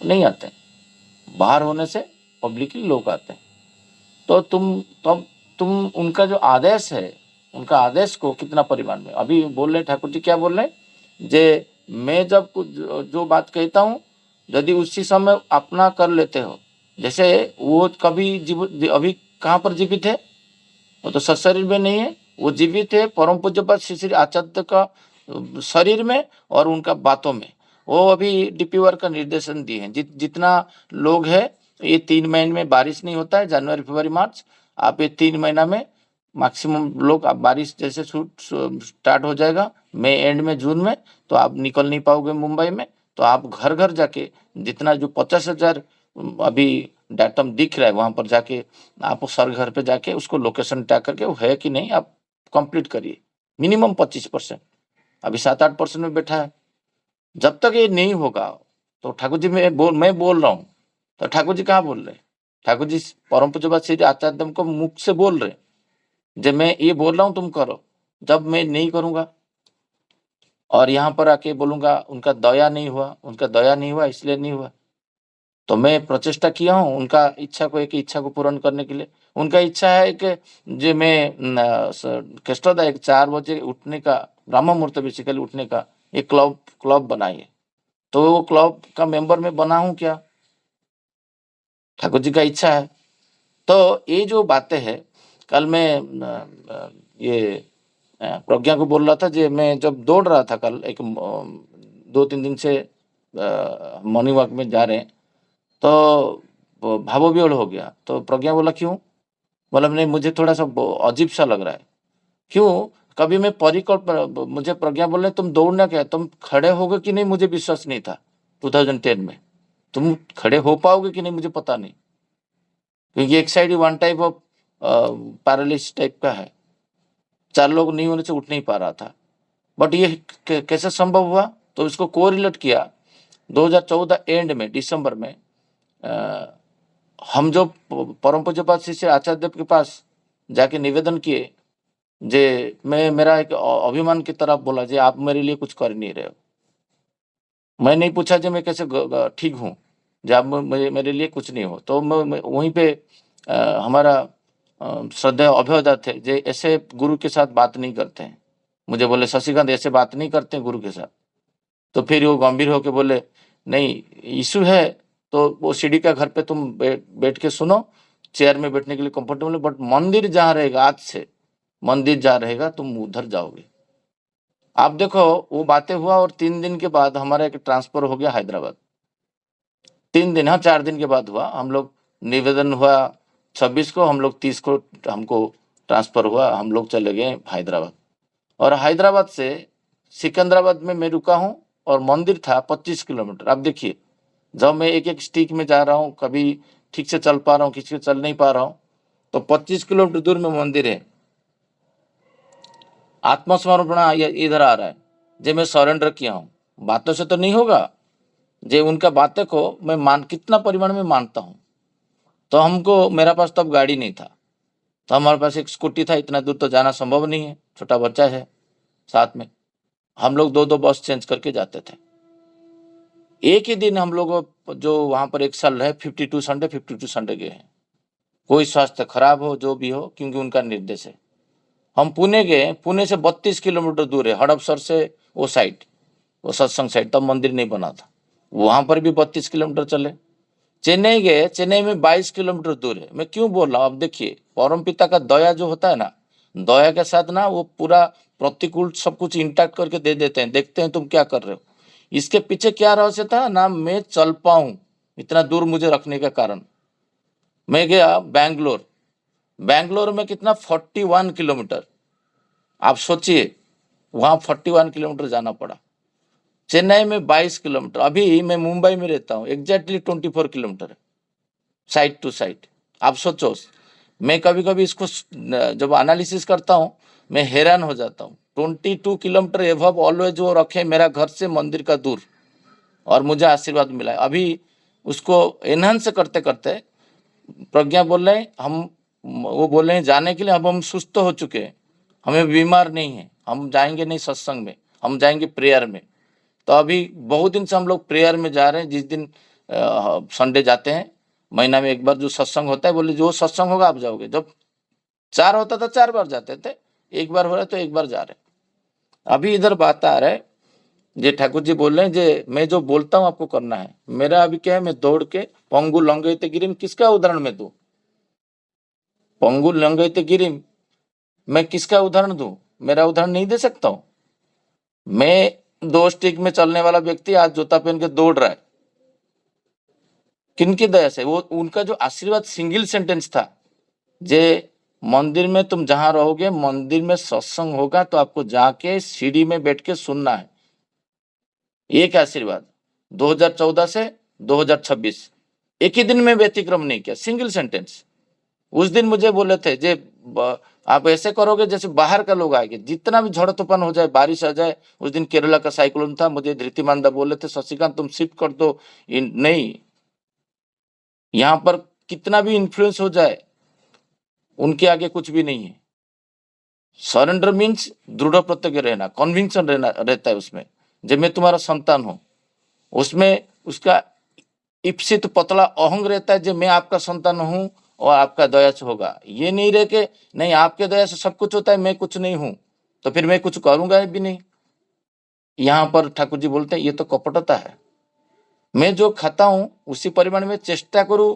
नहीं आते हैं। बाहर होने से पब्लिकली लोग आते हैं। तो तुम उनका जो आदेश है, उनका आदेश को कितना परिमाण में, अभी बोल रहे ठाकुर जी क्या बोल रहे हैं, जे मैं जब जो बात कहता हूँ, यदि उसी समय अपना कर लेते हो, जैसे वो कभी अभी कहाँ पर जीवित है? वो तो सशरीर में नहीं है, वो जीवित है परम पूज्यपाद श्री आचार्य का शरीर में और उनका बातों में। वो अभी डीपी वर्क का निर्देशन दिए हैं। जितना लोग है, ये 3 महीने में बारिश नहीं होता है, जनवरी फरवरी मार्च, आप ये 3 महीना में मैक्सिमम लोग, आप बारिश जैसे स्टार्ट हो जाएगा मई एंड में, जून में, तो आप निकल नहीं पाओगे मुंबई में। तो आप घर घर जाके जितना जो 50,000 अभी डाटम दिख रहा है, वहां पर जाके आप सर घर पे जाके उसको लोकेशन टैग करके वो है कि नहीं आप कंप्लीट करिए। मिनिमम 25%, अभी 7-8% में बैठा है। जब तक ये नहीं होगा तो ठाकुर जी मैं बोल रहा हूँ, तो ठाकुर जी कहाँ बोल रहे हैं? ठाकुर जी परम पूज्यपाद श्री आचार्य को मुख से बोल रहे, जब मैं ये बोल रहा हूँ तुम करो, जब मैं नहीं करूंगा और यहाँ पर आके बोलूंगा उनका दया नहीं हुआ इसलिए नहीं हुआ, तो मैं प्रचेष्टा किया हूँ उनका एक इच्छा को पूर्ण करने के लिए। उनका इच्छा है कि जो मैं कृष्णोदय 4 बजे उठने का, ब्रह्म मुहूर्त बेसिकली उठने का एक क्लब बनाइए। तो वो क्लब का मेंबर में बना हूँ क्या? ठाकुर जी का इच्छा है। तो ये जो बातें हैं, कल मैं ये प्रज्ञा को बोल रहा था, जो मैं जब दौड़ रहा था कल, एक 2-3 दिन से मॉर्निंग वॉक में जा रहे हैं, तो भावविह्वल हो गया। तो प्रज्ञा बोला क्यों? बोला नहीं मुझे थोड़ा सा अजीब सा लग रहा है। क्यों? कभी मैं मुझे प्रज्ञा बोल रहे तुम दौड़ना क्या, तुम खड़े होगे कि नहीं मुझे विश्वास नहीं था 2010 में, तुम खड़े हो पाओगे कि नहीं मुझे पता नहीं, क्योंकि एक side one type of paralysis type का है, 4 लोग नहीं होने से उठ नहीं पा रहा था। बट ये कैसे संभव हुआ? तो इसको कोरिलेट किया 2014 एंड में, दिसंबर में हम जो परम पूज्यपाद श्री आचार्य देव के पास जाके निवेदन किए, जे मैं मेरा एक अभिमान की तरफ बोला, जे आप मेरे लिए कुछ कर नहीं रहे हो। मैं नहीं पूछा जे मैं कैसे ठीक हूँ, जब मेरे लिए कुछ नहीं हो। तो मैं वहीं पे हमारा श्रद्धेय अभ्योदय थे, जे ऐसे गुरु के साथ बात नहीं करते हैं। मुझे बोले शशिकांत ऐसे बात नहीं करते हैं गुरु के साथ। तो फिर वो गंभीर होके बोले नहीं इशू है तो वो सीढ़ी का घर पे तुम बैठ के सुनो, चेयर में बैठने के लिए कंफर्टेबल है, बट मंदिर जहाँ रहेगा, आज से मंदिर जहाँ रहेगा तुम उधर जाओगे। आप देखो वो बातें हुआ और 3 दिन के बाद हमारा एक ट्रांसफर हो गया हैदराबाद। 3 दिन, हाँ 4 दिन के बाद हुआ। हम लोग निवेदन हुआ 26 को, हम लोग 30 को हमको ट्रांसफर हुआ, हम लोग चले गए हैदराबाद। और हैदराबाद से सिकंदराबाद में मैं रुका हूँ और मंदिर था 25 किलोमीटर। अब देखिए जब मैं एक स्टिक में जा रहा हूँ, कभी ठीक से चल पा रहा हूँ, किसी से चल नहीं पा रहा हूँ, तो 25 किलोमीटर दूर में मंदिर है। आत्मसमर्पण इधर आ रहा है, जो मैं सरेंडर किया हूँ। बातों से तो नहीं होगा, जे उनका बातें को मैं कितना परिमाण में मानता हूँ। तो हमको, मेरा पास तब गाड़ी नहीं था, तो हमारे पास एक स्कूटी था, इतना दूर तो जाना संभव नहीं है, छोटा बच्चा है साथ में। हम लोग 2-2 बस चेंज करके जाते थे। एक ही दिन हम लोग जो वहाँ पर 1 साल रहे, 52 संडे गए हैं। कोई स्वास्थ्य खराब हो, जो भी हो, क्योंकि उनका निर्देश है। हम पुणे गए, पुणे से 32 किलोमीटर दूर है, हड़पसर से वो साइड, वो सत्संग साइड, तब मंदिर नहीं बना था, वहाँ पर भी 32 किलोमीटर चले। चेन्नई गए, चेन्नई में 22 किलोमीटर दूर है। मैं क्यों बोल रहा हूँ, अब देखिए, परम पिता का दया जो होता है ना, दया के साथ ना वो पूरा प्रतिकूल सब कुछ इंटैक्ट करके दे देते हैं, देखते हैं तुम क्या कर रहे हो। इसके पीछे क्या रहस्य था ना, मैं चल पाऊं इतना दूर मुझे रखने का कारण। मैं गया बैंगलोर, बैंगलोर में कितना 41 किलोमीटर, आप सोचिए, वहाँ 41 किलोमीटर जाना पड़ा। चेन्नई में 22 किलोमीटर, अभी मैं मुंबई में रहता हूँ, एग्जैक्टली 24 किलोमीटर है साइड टू साइड। आप सोचो, मैं कभी कभी इसको जब एनालिसिस करता हूँ मैं हैरान हो जाता हूँ। 22 किलोमीटर एवब ऑलवेज वो रखे मेरा घर से मंदिर का दूर, और मुझे आशीर्वाद मिला है। अभी उसको एनहांस करते करते प्रज्ञा बोल रहे हैं, वो बोल रहे हैं जाने के लिए, अब हम सुस्त हो चुके हैं, हमें बीमार नहीं है, हम जाएंगे नहीं सत्संग में, हम जाएंगे प्रेयर में। तो अभी बहुत दिन से हम लोग प्रेयर में जा रहे हैं। जिस दिन संडे जाते हैं, महीना में एक बार जो सत्संग होता है, बोले जो सत्संग होगा आप जाओगे। जब 4 होता था 4 बार जाते थे, 1 बार हो रहा है तो 1 बार जा रहे। अभी इधर बात आ रहा है, जे ठाकुर जी बोल रहे हैं, जे मैं जो बोलता हूँ आपको करना है। मेरा अभी क्या है, मैं दौड़ के पंगु लंगयते गिरिम, किसका उदाहरण मैं दूं? पंगु लंगयते गिरिम, मैं किसका उदाहरण दूं? मेरा उदाहरण नहीं दे सकता हूं। मैं 2 स्टिक में चलने वाला व्यक्ति आज जूता पहन के दौड़ रहा है, किनकी दया से? वो उनका जो आशीर्वाद सिंगल सेंटेंस था, जे मंदिर में तुम जहां रहोगे, मंदिर में सत्संग होगा तो आपको जाके सीढ़ी में बैठ के सुनना है। एक आशीर्वाद 2014 से 2026 एक ही दिन में व्यतिक्रम नहीं किया, सिंगल सेंटेंस। उस दिन मुझे बोले थे, जे आप ऐसे करोगे जैसे बाहर का लोग आएंगे, जितना भी झड़ तूफान हो जाए, बारिश आ जाए। उस दिन केरला का साइक्लोन था, मुझे धृतिमानदा बोले थे, शशिकांत तुम शिफ्ट कर दो। नहीं, यहाँ पर कितना भी इन्फ्लुएंस हो जाए, उनके आगे कुछ भी नहीं है। सरेंडर मीन्स दृढ़ प्रतिज्ञ रहना, कन्विक्शन रहता है उसमें, जब मैं तुम्हारा संतान हूं। उसमें उसका इप्सित पतला अहंग रहता है, जब मैं आपका संतान हूं और आपका दया से होगा। ये नहीं रहे कि नहीं आपके दया से सब कुछ होता है, मैं कुछ नहीं हूं, तो फिर मैं कुछ करूंगा भी नहीं। यहाँ पर ठाकुर जी बोलते हैं ये तो कपटता है। मैं जो खाता हूं उसी परिमाण में चेष्टा करूं।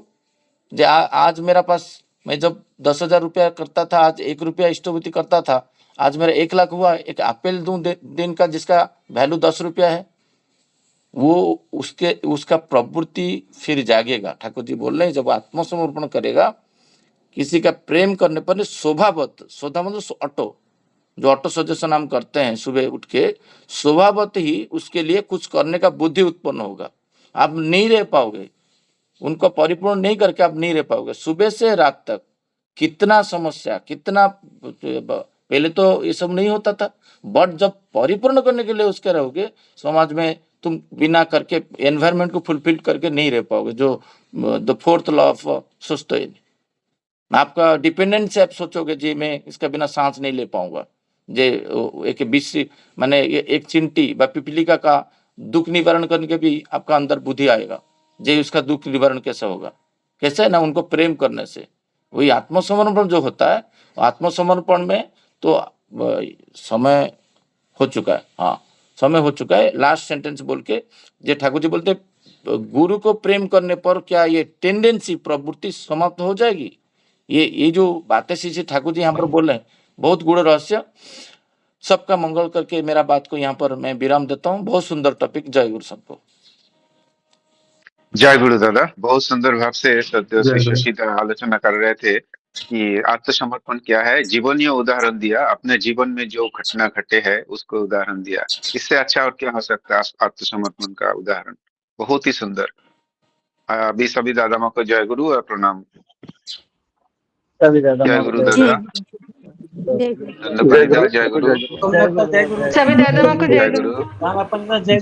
आज मेरा पास, मैं जब 10,000 रुपया करता था, आज 1 रुपया इष्टभूति करता था, आज मेरा 1 लाख हुआ। एक एप्पल दूं दिन का जिसका वैल्यू 10 रुपया है, वो उसका प्रवृत्ति फिर जागेगा। ठाकुर जी बोल रहे हैं, जब आत्मसमर्पण करेगा, किसी का प्रेम करने पर स्वभावत, स्वधा मतलब ऑटो, जो ऑटो सजेशन हम करते हैं सुबह उठ के, स्वभावत ही उसके लिए कुछ करने का बुद्धि उत्पन्न होगा। आप नहीं रह पाओगे, उनको परिपूर्ण नहीं करके आप नहीं रह पाओगे। सुबह से रात तक कितना समस्या, कितना, पहले तो ये सब नहीं होता था, बट जब परिपूर्ण करने के लिए उसके रहोगे, समाज में तुम बिना करके, एनवायरमेंट को फुलफिल करके नहीं रह पाओगे। जो the 4th law of sustain, आपका डिपेंडेंस से आप सोचोगे जी मैं इसका बिना सांस नहीं ले पाऊंगा। जे एक बीसी माने एक चिंटी व पिपलिका का दुख निवारण करने के भी आपका अंदर बुद्धि आएगा, जे उसका दुख निवारण कैसे होगा? कैसे है ना, उनको प्रेम करने से। वही आत्मसमर्पण जो होता है, आत्मसमर्पण में तो समय हो चुका है। हाँ, समय हो चुका है। लास्ट सेंटेंस बोल के जे ठाकुर जी बोलते, गुरु को प्रेम करने पर क्या ये टेंडेंसी, प्रवृत्ति समाप्त हो जाएगी? ये जो बातें श्री ठाकुर जी यहाँ पर बोल रहे हैं, बहुत गूढ़ रहस्य। सबका मंगल करके मेरा बात को यहाँ पर मैं विराम देता हूँ। बहुत सुंदर टॉपिक। जय गुरु सबको। जय गुरु दादा, बहुत सुंदर भाव से श्री जय गुरु। शशिदा आलोचना कर रहे थे कि आत्मसमर्पण क्या है। जीवनीय उदाहरण दिया, अपने जीवन में जो घटना घटे है उसको उदाहरण दिया। इससे अच्छा और क्या हो सकता है आत्मसमर्पण का उदाहरण। बहुत ही सुंदर। अभी सभी दादा माँ को जय गुरु और प्रणाम। सभी दादा जय माँ गुरु को दादा, जय गुरु। दंडोपाणी दादा, जय गुरु, सभी दादा माँ को जय गुरु। जय